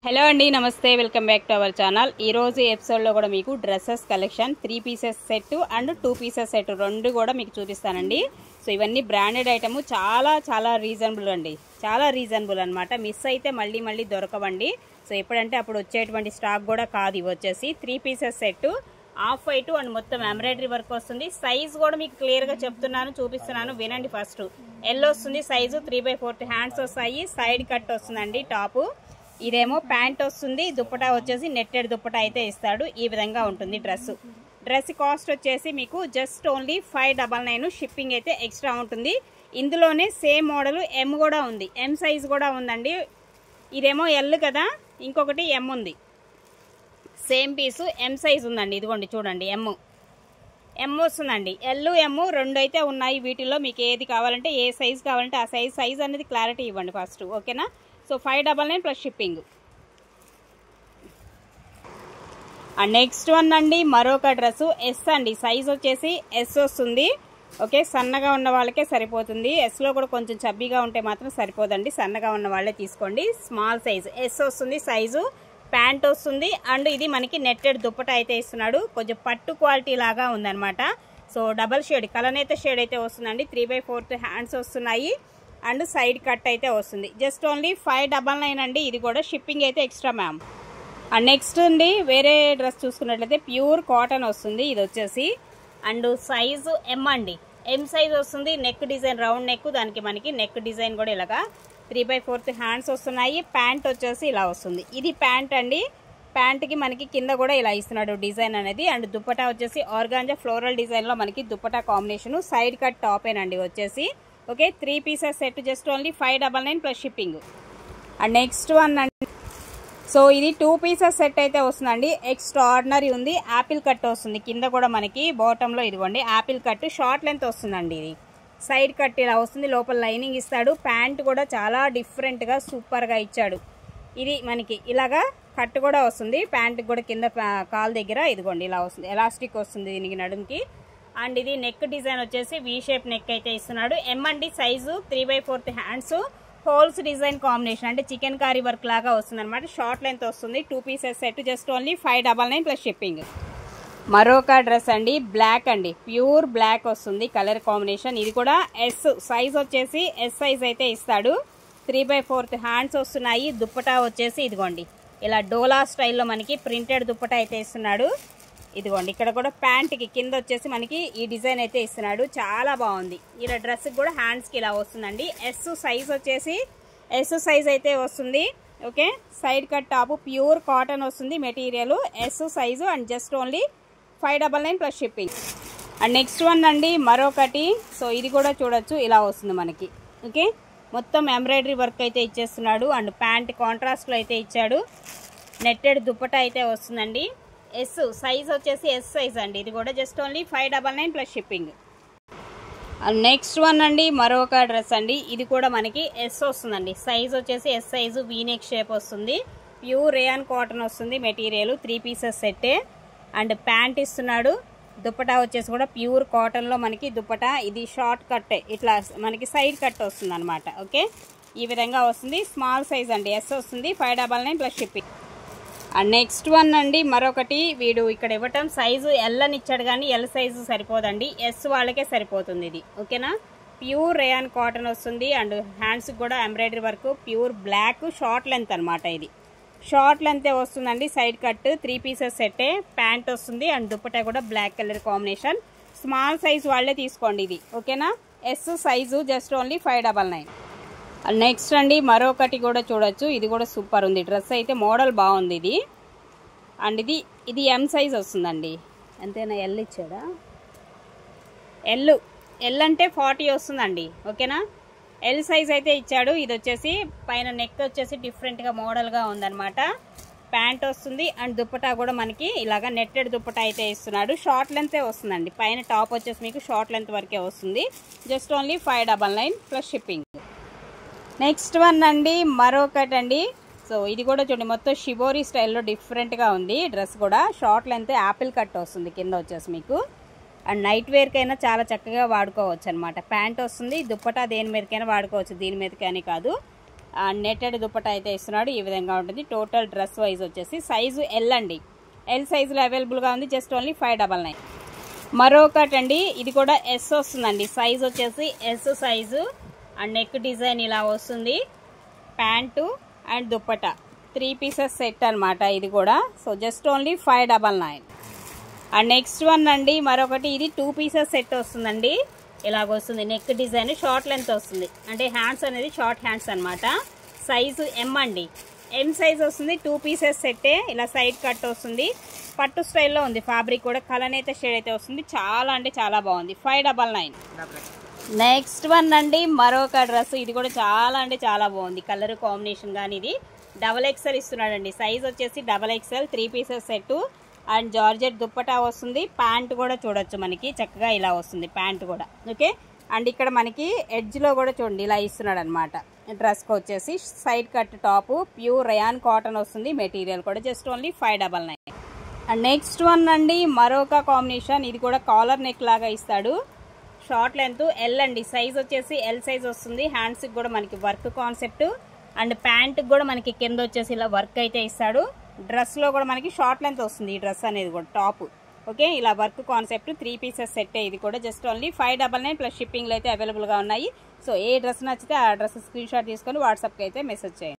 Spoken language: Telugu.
హలో అండి, నమస్తే. Welcome back to our channel. ఈ రోజు ఎపిసోడ్లో కూడా మీకు dresses collection 3 pieces set and 2 pieces set రెండు కూడా మీకు చూపిస్తానండి. సో ఇవన్నీ బ్రాండెడ్ ఐటమ్, చాలా రీజనబుల్ అండి, చాలా రీజనబుల్ అనమాట. మిస్ అయితే మళ్ళీ దొరకవండి. సో ఎప్పుడంటే అప్పుడు వచ్చేటువంటి స్టాక్ కూడా కాదు. ఇవి వచ్చేసి 3 pieces set, off white and మొత్తం ఎంబ్రాయిడరీ వర్క్ వస్తుంది. సైజ్ కూడా మీకు క్లియర్గా చెప్తున్నాను, చూపిస్తున్నాను, వినండి. ఫస్ట్ ఎల్ వస్తుంది సైజు, 3/4 హ్యాండ్స్ వస్తాయి, సైడ్ కట్ వస్తుందండి టాపు. ఇదేమో ప్యాంట్ వస్తుంది, దుప్పటా వచ్చేసి నెట్టెడ్ దుప్పటా అయితే ఇస్తాడు. ఈ విధంగా ఉంటుంది డ్రెస్ కాస్ట్ వచ్చేసి మీకు జస్ట్ ఓన్లీ 599. షిప్పింగ్ అయితే ఎక్స్ట్రా ఉంటుంది. ఇందులోనే సేమ్ మోడల్ ఎం కూడా ఉంది, ఎం సైజ్ కూడా ఉందండి. ఇదేమో ఎల్ కదా, ఇంకొకటి ఎం ఉంది, సేమ్ పీసు ఎం సైజ్ ఉందండి. ఇదిగోండి చూడండి, ఎం వస్తుందండి. ఎల్ ఎం రెండు అయితే ఉన్నాయి. వీటిల్లో మీకు ఏది కావాలంటే, ఏ సైజ్ కావాలంటే ఆ సైజ్ అనేది క్లారిటీ ఇవ్వండి ఫస్ట్, ఓకేనా. So 599 plus shipping. And next one అండి, మరొక డ్రెస్ ఎస్ అండి. సైజ్ వచ్చేసి ఎస్ వస్తుంది, ఓకే. సన్నగా ఉన్న వాళ్ళకే సరిపోతుంది. ఎస్లో కూడా కొంచెం చబ్బీగా ఉంటే మాత్రం సరిపోదండి, సన్నగా ఉన్న వాళ్ళే తీసుకోండి. స్మాల్ సైజ్ ఎస్ వస్తుంది సైజు, ప్యాంట్ వస్తుంది. అండ్ ఇది మనకి నెట్టెడ్ దుప్పట అయితే ఇస్తున్నాడు. కొంచెం పట్టు క్వాలిటీ లాగా ఉందన్నమాట. సో డబల్ షేడ్, కలనేత షేడ్ అయితే వస్తుందండి. 3/4 హ్యాండ్స్ వస్తున్నాయి అండ్ సైడ్ కట్ అయితే వస్తుంది. జస్ట్ ఓన్లీ 599 అండి. ఇది కూడా షిప్పింగ్ అయితే ఎక్స్ట్రా మ్యామ్. అండ్ నెక్స్ట్ అండి, వేరే డ్రెస్ చూసుకున్నట్లయితే ప్యూర్ కాటన్ వస్తుంది ఇది వచ్చేసి. అండ్ సైజు ఎం అండి, ఎం సైజ్ వస్తుంది. నెక్ డిజైన్ రౌండ్ నెక్, దానికి మనకి నెక్ డిజైన్ కూడా ఇలాగా 3/4 హ్యాండ్స్ వస్తున్నాయి. ప్యాంట్ వచ్చేసి ఇలా వస్తుంది. ఇది ప్యాంట్ అండి. ప్యాంట్కి మనకి కింద కూడా ఇలా ఇస్తున్నాడు డిజైన్ అనేది. అండ్ దుప్పటా వచ్చేసి ఆర్గాంజా ఫ్లోరల్ డిజైన్లో మనకి దుప్పటా కాంబినేషన్. సైడ్ కట్ టాపేనండి వచ్చేసి, okay. 3 pieces set just only 599 plus shipping. And next one అండి, సో ఇది 2 పీసెస్ సెట్ అయితే వస్తుందండి. ఎక్స్ట్రా ఆర్డినరీ ఉంది, యాపిల్ కట్ వస్తుంది. కింద కూడా మనకి బాటంలో ఇదిగోండి యాపిల్ కట్, షార్ట్ లెంత్ వస్తుందండి. ఇది సైడ్ కట్ ఇలా వస్తుంది, లోపల లైనింగ్ ఇస్తాడు. ప్యాంట్ కూడా చాలా డిఫరెంట్గా సూపర్గా ఇచ్చాడు. ఇది మనకి ఇలాగా కట్ కూడా వస్తుంది. ప్యాంట్కి కూడా కింద కాల్ దగ్గర ఇదిగోండి ఇలా వస్తుంది, ఎలాస్టిక్ వస్తుంది దీనికి నడుంకి. అండ్ ఇది నెక్ డిజైన్ వచ్చేసి వీ షేప్ నెక్ అయితే ఇస్తున్నాడు. ఎం అండి size, 3/4 hands, holes design combination, అంటే చికెన్ కారీ వర్క్ లాగా వస్తుంది అనమాట. షార్ట్ లెంత్ వస్తుంది. 2 pieces set just only 599 plus shipping. మరొక డ్రెస్ అండి, బ్లాక్ అండి, ప్యూర్ బ్లాక్ వస్తుంది కలర్ కాంబినేషన్. ఇది కూడా ఎస్ సైజ్ వచ్చేసి ఎస్ సైజ్ అయితే ఇస్తాడు. 3/4 హ్యాండ్స్ వస్తున్నాయి. దుప్పటా వచ్చేసి ఇదిగోండి ఇలా డోలా స్టైల్లో మనకి ప్రింటెడ్ దుప్పటా అయితే ఇస్తున్నాడు. ఇదిగోండి ఇక్కడ కూడా ప్యాంట్కి కింద వచ్చేసి మనకి ఈ డిజైన్ అయితే ఇస్తున్నాడు. చాలా బాగుంది. ఇలా డ్రెస్కి కూడా హ్యాండ్స్కి ఇలా వస్తుందండి. ఎస్ సైజ్ వచ్చేసి ఎస్ సైజ్ అయితే వస్తుంది, okay. Side cut top, pure cotton వస్తుంది material, S size. And just only 599 plus shipping. And next one అండి, మరొకటి. సో ఇది కూడా చూడొచ్చు, ఇలా వస్తుంది మనకి, ఓకే. మొత్తం ఎంబ్రాయిడరీ వర్క్ అయితే ఇచ్చేస్తున్నాడు. అండ్ ప్యాంట్ కాంట్రాస్ట్లో అయితే ఇచ్చాడు. నెట్టెడ్ దుప్పట అయితే వస్తుందండి. ఎస్ సైజ్ వచ్చేసి ఎస్ సైజ్ అండి. ఇది కూడా just only 599 plus shipping. Next one అండి, మరొక డ్రెస్ అండి. ఇది కూడా మనకి ఎస్ వస్తుందండి. సైజ్ వచ్చేసి ఎస్ సైజు, వీనెక్ షేప్ వస్తుంది. ప్యూర్ రేయాన్ కాటన్ వస్తుంది మెటీరియల్. 3 పీసెస్ సెట్టే. అండ్ ప్యాంట్ ఇస్తున్నాడు. దుప్పటా వచ్చేసి కూడా ప్యూర్ కాటన్లో మనకి దుప్పటా. ఇది షార్ట్ కట్, ఇట్లా మనకి సైడ్ కట్ వస్తుంది అనమాట, ఓకే. ఈ విధంగా వస్తుంది. స్మాల్ సైజ్ అండి, ఎస్ వస్తుంది. 599 plus shipping. And next one అండి, మరొకటి. వీడు ఇక్కడ ఇవ్వటం సైజు ఎల్ అని ఇచ్చాడు, కానీ ఎల్ సైజు సరిపోదండి, ఎస్ వాళ్ళకే సరిపోతుంది ఇది, ఓకేనా. ప్యూర్ రేయాన్ కాటన్ వస్తుంది. అండ్ హ్యాండ్స్కి కూడా embroidery work, pure black, short length అనమాట. ఇది షార్ట్ లెంతే వస్తుందండి. సైడ్ కట్ 3 పీసెస్ సెట్టే. ప్యాంట్ వస్తుంది. అండ్ దుప్పటా కూడా black colour combination. Small size వాళ్ళే తీసుకోండి ఇది, ఓకేనా. S size just only 599. Next అండి, మరొకటి కూడా చూడొచ్చు. ఇది కూడా సూపర్ ఉంది డ్రెస్ అయితే, మోడల్ బాగుంది ఇది. అండ్ ఇది ఎం సైజ్ వస్తుందండి. అంతేనా, ఎల్ ఇచ్చాడా? ఎల్ అంటే 40 వస్తుందండి, ఓకేనా. ఎల్ సైజ్ అయితే ఇచ్చాడు. ఇది వచ్చేసి పైన నెక్ వచ్చేసి డిఫరెంట్గా మోడల్గా ఉందన్నమాట. ప్యాంట్ వస్తుంది. అండ్ దుప్పటా కూడా మనకి ఇలాగా నెట్టెడ్ దుప్పటా అయితే ఇస్తున్నాడు. షార్ట్ లెంతే వస్తుందండి. పైన టాప్ వచ్చేసి మీకు షార్ట్ లెంత్ వరకే వస్తుంది. Just only 599 plus shipping. Next one అండి, మరొకటి అండి. సో ఇది కూడా చూడండి, మొత్తం షిబోరీ స్టైల్లో డిఫరెంట్గా ఉంది డ్రెస్ కూడా. షార్ట్ లెంత్ యాపిల్ కట్ వస్తుంది కింద వచ్చేసి మీకు. అండ్ నైట్ వేర్కైనా చాలా చక్కగా వాడుకోవచ్చు అనమాట. ప్యాంట్ వస్తుంది. దుప్పటా దేని మీదకైనా వాడుకోవచ్చు, దీని మీదకైనా కాదు. నెట్టెడ్ దుప్పటా అయితే ఇస్తున్నాడు. ఈ విధంగా ఉంటుంది. టోటల్ డ్రెస్ వైజ్ వచ్చేసి సైజు ఎల్ అండి. ఎల్ సైజులో అవైలబుల్గా ఉంది. Just only 599. మరొకటి అండి, ఇది కూడా ఎస్ వస్తుందండి. సైజ్ వచ్చేసి yes size and neck design ఇలా వస్తుంది. Pant and dupatta 3 pieces set అనమాట ఇది కూడా. So just only 599. And next one అండి మరొకటి, ఇది 2 పీసెస్ సెట్ వస్తుందండి. ఇలాగొస్తుంది. నెక్ డిజైన్ షార్ట్ లెంత్ వస్తుంది. అంటే హ్యాండ్స్ అనేది షార్ట్ హ్యాండ్స్ అనమాట. సైజు ఎం అండి. ఎం సైజ్ వస్తుంది. 2 పీసెస్ సెట్టే. ఇలా సైడ్ కట్ వస్తుంది. పట్టు స్టైల్లో ఉంది. ఫ్యాబ్రిక్ కూడా కలనేత షేడ్ అయితే వస్తుంది. చాలా అంటే చాలా బాగుంది. 599. నెక్స్ట్ వన్ అండి మరొక డ్రెస్. ఇది కూడా చాలా అంటే చాలా బాగుంది. కలర్ కాంబినేషన్ కానీ ఇది XXL ఇస్తున్నాడండి. సైజ్ వచ్చేసి XXL 3 pieces set and georgette dupatta వస్తుంది. ప్యాంట్ కూడా చూడొచ్చు మనకి చక్కగా ఇలా వస్తుంది ప్యాంట్ కూడా. ఓకే. అండ్ ఇక్కడ మనకి ఎడ్జ్లో కూడా చూడండి ఇలా ఇస్తున్నాడు అనమాట. డ్రెస్కి వచ్చేసి side cut top pure rayon cotton వస్తుంది. మెటీరియల్ కూడా just only 599. And next one అండి మరొక కాంబినేషన్. ఇది కూడా కాలర్ నెక్ లాగా ఇస్తాడు. షార్ట్ లెంత్ ఎల్ అండి. సైజ్ వచ్చేసి ఎల్ సైజ్ వస్తుంది. హ్యాండ్స్కి కూడా మనకి వర్క్ కాన్సెప్ట్ అండ్ ప్యాంట్కి కూడా మనకి కింద వచ్చేసి ఇలా వర్క్ అయితే ఇస్తాడు. డ్రెస్లో కూడా మనకి షార్ట్ లెంత్ వస్తుంది. ఈ డ్రెస్ అనేది కూడా టాప్. ఓకే. ఇలా వర్క్ కాన్సెప్ట్ 3 పీసెస్ సెట్. ఇది కూడా జస్ట్ ఓన్లీ 599 ప్లస్ షిప్పింగ్లో అయితే అవైలబుల్గా ఉన్నాయి. సో ఏ డ్రెస్ నచ్చితే ఆ డ్రెస్ స్క్రీన్ షాట్ తీసుకొని వాట్సాప్కి అయితే మెసేజ్ చేయండి.